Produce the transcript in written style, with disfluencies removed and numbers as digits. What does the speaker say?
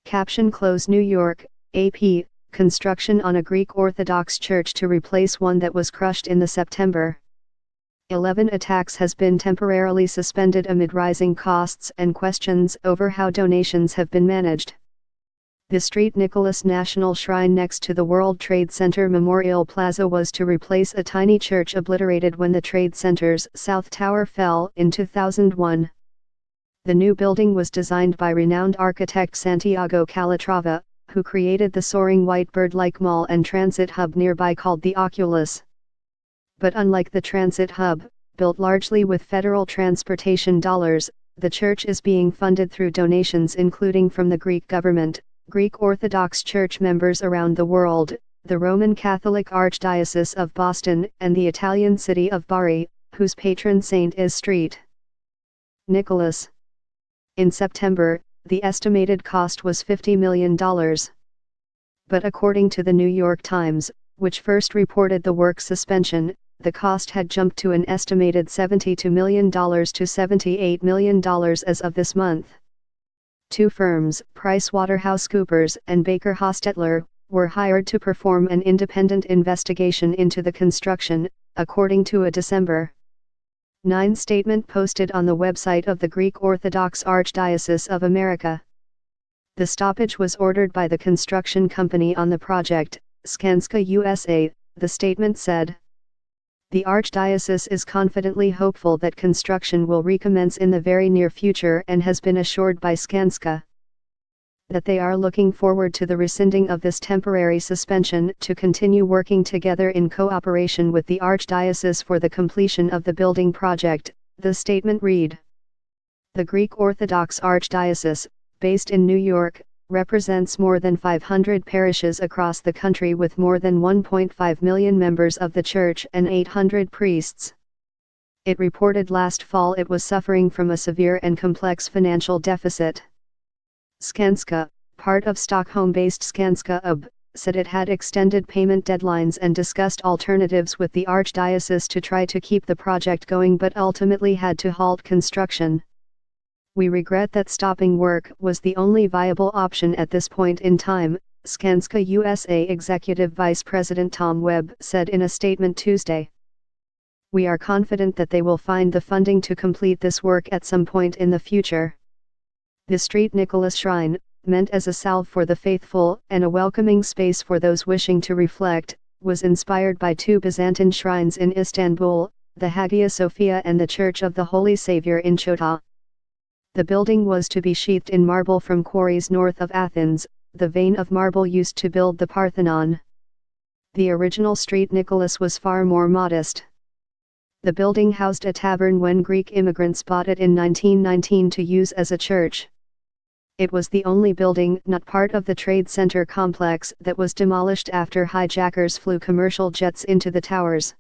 Caption Close New York, AP, construction on a Greek Orthodox church to replace one that was crushed in the September 11 attacks has been temporarily suspended amid rising costs and questions over how donations have been managed. The St. Nicholas National Shrine next to the World Trade Center Memorial Plaza was to replace a tiny church obliterated when the Trade Center's South Tower fell in 2001. The new building was designed by renowned architect Santiago Calatrava, who created the soaring white bird-like mall and transit hub nearby called the Oculus. But unlike the transit hub, built largely with federal transportation dollars, the church is being funded through donations including from the Greek government, Greek Orthodox Church members around the world, the Roman Catholic Archdiocese of Boston, and the Italian city of Bari, whose patron saint is St. Nicholas. In September, the estimated cost was $50 million. But according to the New York Times, which first reported the work suspension, the cost had jumped to an estimated $72 million to $78 million as of this month. Two firms, PricewaterhouseCoopers and Baker Hostetler, were hired to perform an independent investigation into the construction, according to a December 9 statement posted on the website of the Greek Orthodox Archdiocese of America. The stoppage was ordered by the construction company on the project, Skanska USA, the statement said. The Archdiocese is confidently hopeful that construction will recommence in the very near future and has been assured by Skanska that they are looking forward to the rescinding of this temporary suspension to continue working together in cooperation with the Archdiocese for the completion of the building project, the statement read. The Greek Orthodox Archdiocese, based in New York, represents more than 500 parishes across the country with more than 1.5 million members of the church and 800 priests. It reported last fall it was suffering from a severe and complex financial deficit. Skanska, part of Stockholm-based Skanska AB, said it had extended payment deadlines and discussed alternatives with the Archdiocese to try to keep the project going but ultimately had to halt construction. We regret that stopping work was the only viable option at this point in time, Skanska USA Executive Vice President Tom Webb said in a statement Tuesday. We are confident that they will find the funding to complete this work at some point in the future. The St. Nicholas Shrine, meant as a salve for the faithful and a welcoming space for those wishing to reflect, was inspired by two Byzantine shrines in Istanbul, the Hagia Sophia and the Church of the Holy Saviour in Chota. The building was to be sheathed in marble from quarries north of Athens, the vein of marble used to build the Parthenon. The original St. Nicholas was far more modest. The building housed a tavern when Greek immigrants bought it in 1919 to use as a church. It was the only building not part of the Trade Center complex that was demolished after hijackers flew commercial jets into the towers.